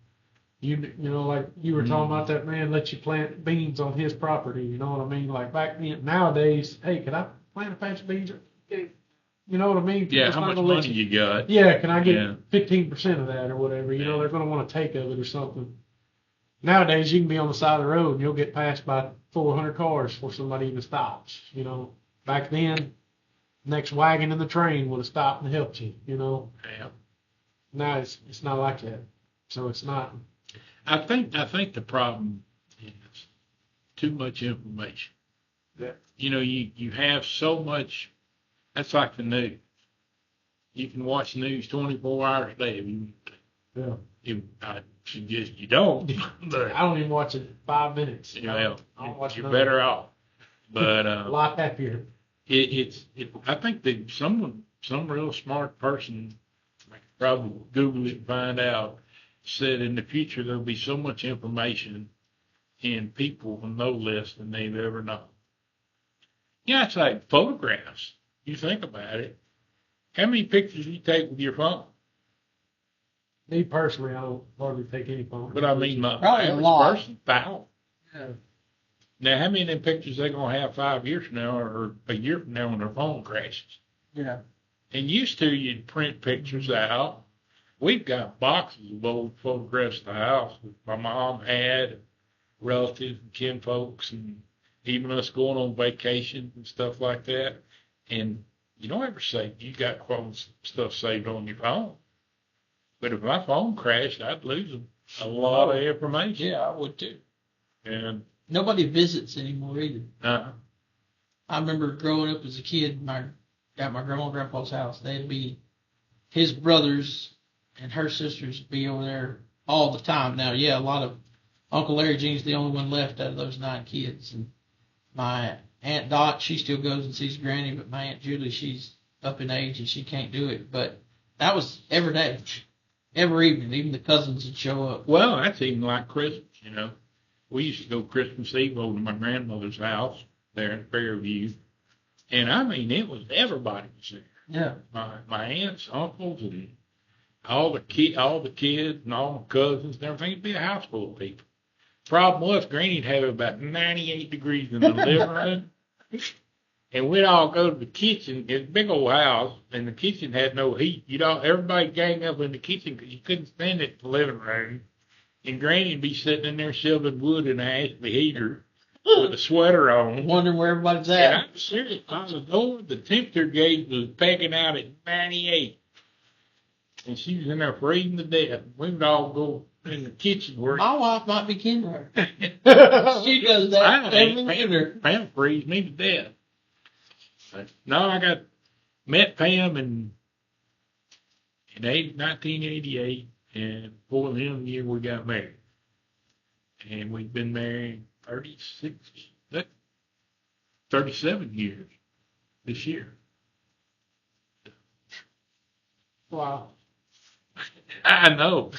You know, like you were talking about that man let you plant beans on his property. You know what I mean? Like back then, nowadays, hey, can I plant a patch of beans? You know what I mean? Yeah, People's how not much gonna let money you got? Yeah, can I Yeah. get 15% of that or whatever? You know, Yeah. they're going to want to take of it or something. Nowadays, you can be on the side of the road and you'll get passed by 400 cars before somebody even stops. You know, back then, next wagon in the train would have stopped and helped you. You know, Yeah. now it's not like that. So it's not. I think the problem is too much information. Yeah. You know, you have so much. That's like the news. You can watch the news 24 hours a day. I suggest you don't. But I don't even watch it 5 minutes. well, I don't watch you're none. better off. But A lot happier. I think that some real smart person, I could probably Google it and find out, said in the future there'll be so much information and people will know less than they've ever known. Yeah, it's like photographs. You think about it. How many pictures you take with your phone? Me personally, I don't hardly take any photos. But I mean, my Probably a average lot. person, thousands. Yeah. Now, how many of them pictures they gonna have 5 years from now or a year from now when their phone crashes? Yeah. And used to, you'd print pictures out. We've got boxes of old photographs at the house that my mom had, relatives and kinfolks, and even us going on vacation and stuff like that. And you don't ever say you got stuff saved on your phone. But if my phone crashed, I'd lose a lot of information. Yeah, I would too. And Nobody visits anymore either. uh, I remember growing up as a kid, at my grandma and grandpa's house, they'd be, his brothers and her sisters would be over there all the time. Now, yeah, a lot of, Uncle Larry Jean's the only one left out of those 9 kids. And my Aunt Dot, she still goes and sees Granny, but my Aunt Julie, she's up in age and she can't do it. But that was every day, every evening, even the cousins would show up. well, that's even like Christmas, you know. We used to go Christmas Eve over to my grandmother's house there in Fairview. And I mean, it was everybody was there. Yeah. My aunts, uncles, and all the kids and all my cousins and everything. It'd be a house full of people. Problem was, Granny'd have about 98 degrees in the living room. And we'd all go to the kitchen. It's a big old house, and the kitchen had no heat. Everybody gang up in the kitchen because you couldn't stand it in the living room. And Granny'd be sitting in there shoving wood in the Ashley heater with a sweater on. Wondering where everybody's And at. I'm serious. By the door, the temperature gauge was pegging out at 98. And she was in there freezing to death. We would all go in the kitchen where My wife might be kin to her. She does that every winter. Pam freezed me to death. But no, I met Pam in 1988, and before the end of the year we got married. And we've been married 37 years this year. Wow. I know.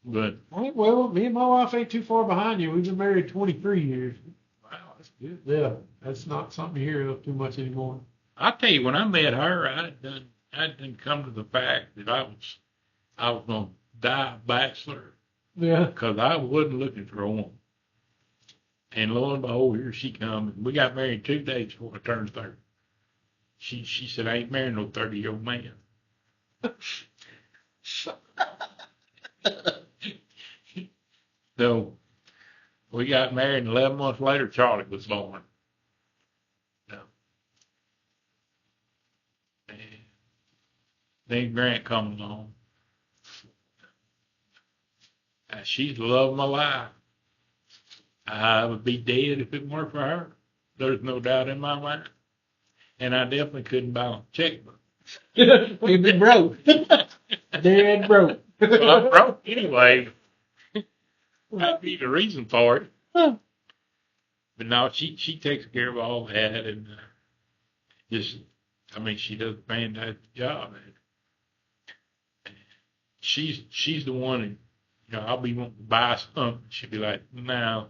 But Well, me and my wife ain't too far behind you. We've been married 23 years. wow, that's good. Yeah, that's not something you hear of too much anymore. I'll tell you, when I met her, I didn't come to the fact that I was gonna die a bachelor Yeah. because I wasn't looking for a woman. And lo and behold, here she comes. We got married 2 days before I turned 30. She said, I ain't marrying no 30-year-old man. So we got married, and 11 months later, Charlie was born. So, and then Grant comes along. She's the love of my life. I would be dead if it weren't for her. There's no doubt in my mind. And I definitely couldn't balance a checkbook. He'd be broke. Dead broke. Well, I'm broke anyway. That'd be the reason for it. Huh. But no, she takes care of all that, and just, I mean, she does a fantastic job. She's the one that, I'll be wanting to buy something. She'll be like, no.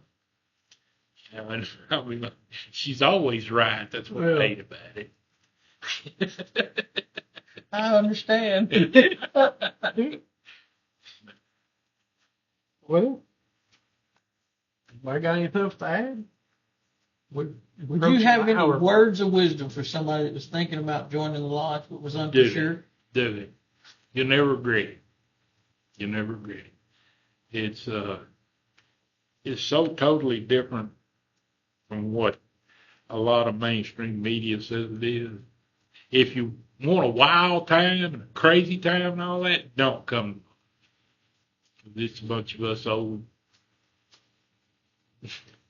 And I'll be like, she's always right. That's what I hate about it. I understand. Well, I got anything else to add? Would you have any words of wisdom for somebody that was thinking about joining the lodge but was unsure? Do it. You'll never regret it. You'll never regret it. It's so totally different from what a lot of mainstream media says it is. If you want a wild time and a crazy time and all that, don't come. It's a bunch of us old.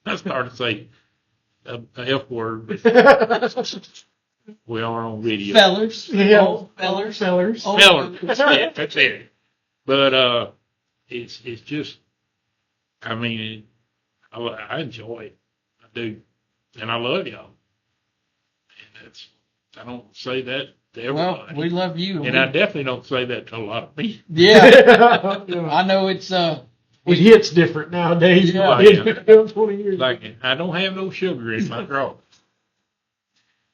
I started to say a F word. We are on video. Fellers. Yeah. Old fellers. Fellers. Old Fellers. fellers. That's it. But it's just, I mean, I enjoy it. I do. And I love y'all. And I don't say that to everybody. Well, we love you. And I definitely don't say that to a lot of people. Yeah. I know it's it hits different nowadays. Yeah. Than it did 20 years ago. Like, I don't have no sugar in my draw.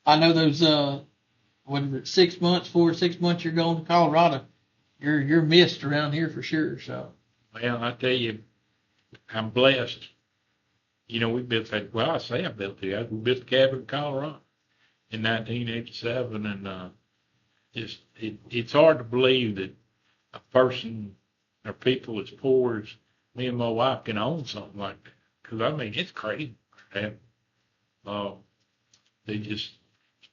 I know those what is it, 6 months, 4 or 6 months you're going to Colorado. You're missed around here for sure. So Well, I tell you, I'm blessed. We built that. Well, I say I built it. We built the cabin in Colorado in 1987, and it's hard to believe that a person or people as poor as me and my wife can own something like that. Because I mean, it's crazy. They just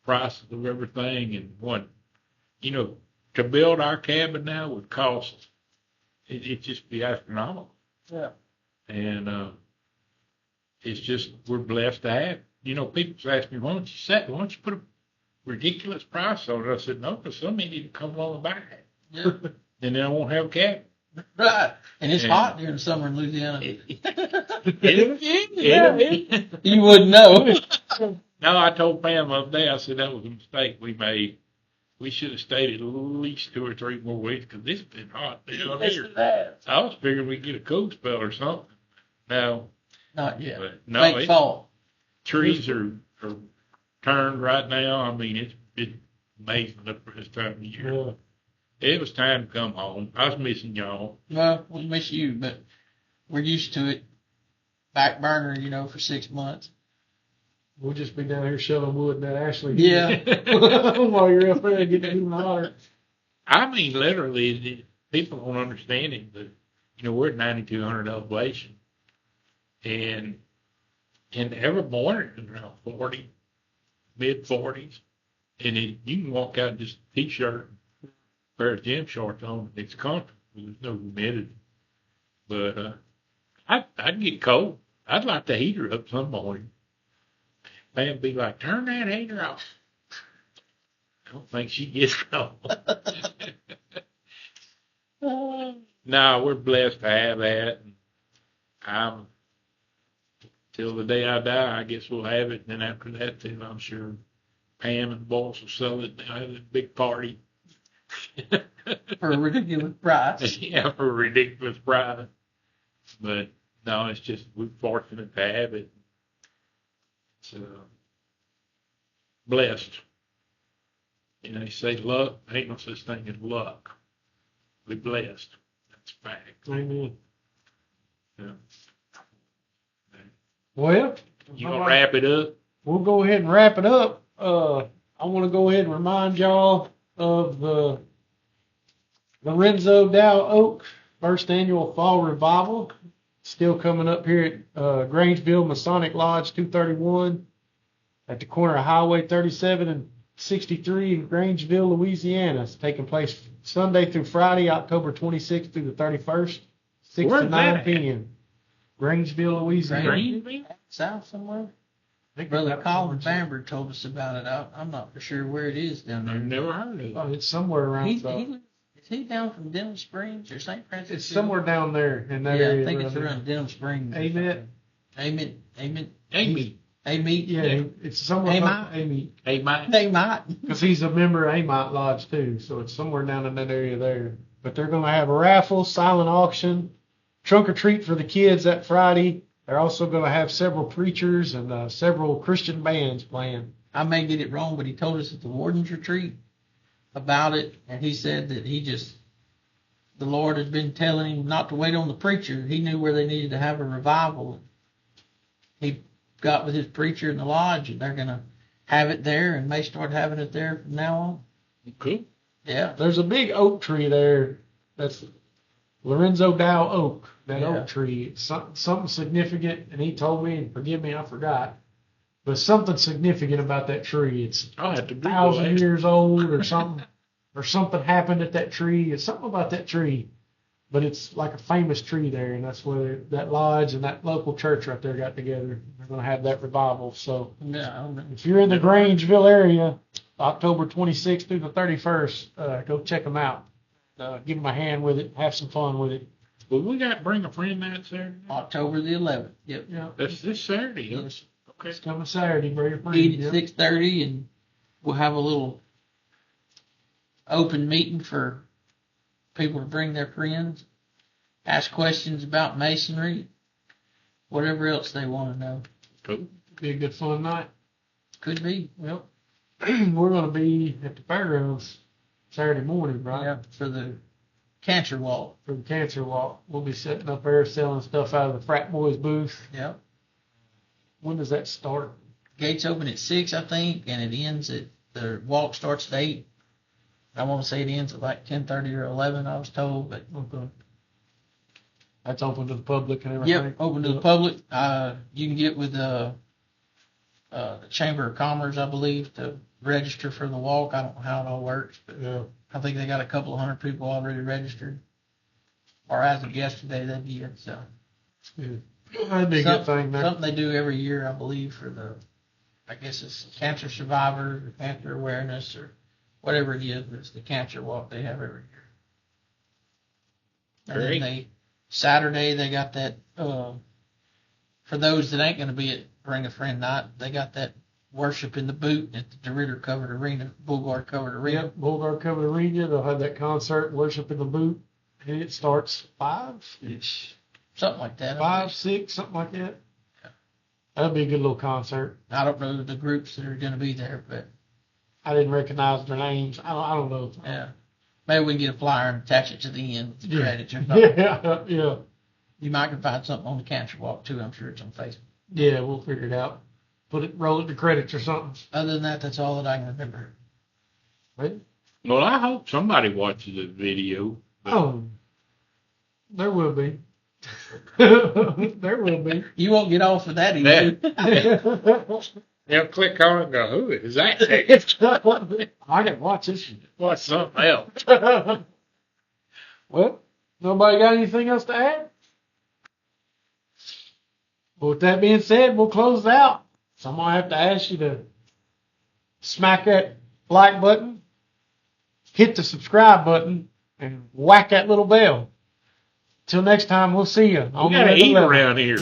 prices of everything, and what to build our cabin now would cost. It just be astronomical. yeah. And it's just, we're blessed to have. People ask me, why don't you put a ridiculous price on it? I said, no, because somebody need to come along and buy it. Yeah. And then I won't have a cabin. Right. And it's hot during the summer in Louisiana. You wouldn't know. No, I told Pam the other day, I said that was a mistake we made. We should have stayed at least 2 or 3 more weeks because it's been hot down here. I was figuring we'd get a cold spell or something. No. Not yet. No, Late fall. Trees are turned right now. I mean, it's amazing up for this time of year. Yeah. It was time to come home. I was missing y'all. Well, we miss you, but we're used to it. Back burner, for 6 months. We'll just be down here shoveling wood in that Ashley. Yeah. While you're up there getting even hotter. I mean, literally, people don't understand it, but, we're at 9,200 elevation. And every morning it's around 40, mid-40s. And you can walk out in just a T-shirt, pair of gym shorts on, and it's comfortable. There's no humidity. But I'd get cold. I'd like the heater up some morning. Pam be like, turn that heater off. I don't think she gets cold. No, we're blessed to have that. And till the day I die, I guess we'll have it. And then after that, then I'm sure Pam and the boys will sell it. They'll have a big party. For a ridiculous price. Yeah, for a ridiculous price. But no, it's just we're fortunate to have it. It's blessed. They say luck. Ain't no such thing as luck. We're blessed. That's a fact. Amen. Yeah. Well, You gonna wrap it up? We'll go ahead and wrap it up. I want to go ahead and remind y'all of the Lorenzo Dow Oak first annual fall revival. Still coming up here at Grangeville Masonic Lodge 231 at the corner of Highway 37 and 63 in Grangeville, Louisiana. It's taking place Sunday through Friday, October 26th through the 31st, 6 Where's to 9 that at? p.m. Grangeville, Louisiana. Grangeville? South somewhere. Brother Colin Bamber told us about it. I'm not for sure where it is down I've there. never heard of it. Oh, it's somewhere around. Is he down from Denham Springs or St. Francis? It's somewhere down there in that Yeah, area. I think it's around Denham Springs. Amen. Amen. Amy. Yeah, it's somewhere. Amite. Hey, Mike. They might. Because he's a member of Amite Lodge too, so it's somewhere down in that area there. But they're going to have a raffle, silent auction, trunk or treat for the kids that Friday. They're also going to have several preachers and several Christian bands playing. I may get it wrong, but he told us at the Warden's Retreat about it, and he said that the Lord had been telling him not to wait on the preacher. He knew where they needed to have a revival. He got with his preacher in the lodge, and they're going to have it there, and may start having it there from now on. Cool. Yeah. There's a big oak tree there. That's Lorenzo Dow oak. That oak tree. It's something significant, and he told me, and forgive me, I forgot. But something significant about that tree. It's I'll have to Google 1,000 that. years old or something. Or something happened at that tree. It's something about that tree. But it's like a famous tree there, and that's where that lodge and that local church right there got together. They're going to have that revival. So Yeah. if you're in the Grangeville area, October 26th through the 31st, go check them out. Give them a hand with it. Have some fun with it. Well, we got Bring a Friend night Saturday. October the 11th. Yep. Yeah, That's this Saturday. Huh? Yes. Okay. it's coming Saturday. Bring your friends. Eat at Yeah. 6:30, and we'll have a little open meeting for people to bring their friends, ask questions about Masonry, whatever else they want to know. Cool. Be a good fun night. Could be. Yep. We're going to be at the fairgrounds Saturday morning, right? Yeah, for the cancer walk. For the cancer walk. We'll be sitting up there selling stuff out of the frat boys booth. Yep. When does that start? Gates open at 6, I think, and it ends at, the walk starts at 8. I want to say it ends at like 10:30 or 11, I was told, but Okay. That's open to the public and everything? yep, open to the public. You can get with the Chamber of Commerce, I believe, to register for the walk. I don't know how it all works, but Yeah. I think they got a couple of hundred people already registered. Or as of yesterday, they did. So Yeah. That'd be a good thing there. something they do every year, I believe, for the, I guess it's cancer survivors, or cancer awareness, or whatever it is. But it's the cancer walk they have every year. And Great. then Saturday they got that. For those that ain't going to be at Bring a Friend night, they got that worship in the boot at the DeRitter covered arena, Boulevard covered arena. Yep, Boulevard Covered Arena. They'll have that concert, Worship in the Boot. And it starts 5? Something like that. 5, 6, something like that. That'd be a good little concert. I don't know the groups that are going to be there, but I didn't recognize their names. I don't know. yeah. Maybe we can get a flyer and attach it to the end with the Yeah. credits or something. Yeah, yeah. You might can find something on the cancer walk too. I'm sure it's on Facebook. Yeah, we'll figure it out. Roll it to credits or something. Other than that, that's all that I can remember. Right? Well, I hope somebody watches the video. Oh, there will be. There will be. You won't get off of that either. They'll click on it and go, who is that? I can watch this. What's something else? Well, nobody got anything else to add? Well, with that being said, we'll close it out. So I'm going to have to ask you to smack that like button, hit the subscribe button, and whack that little bell. Till next time, we'll see you. We got to eat around here.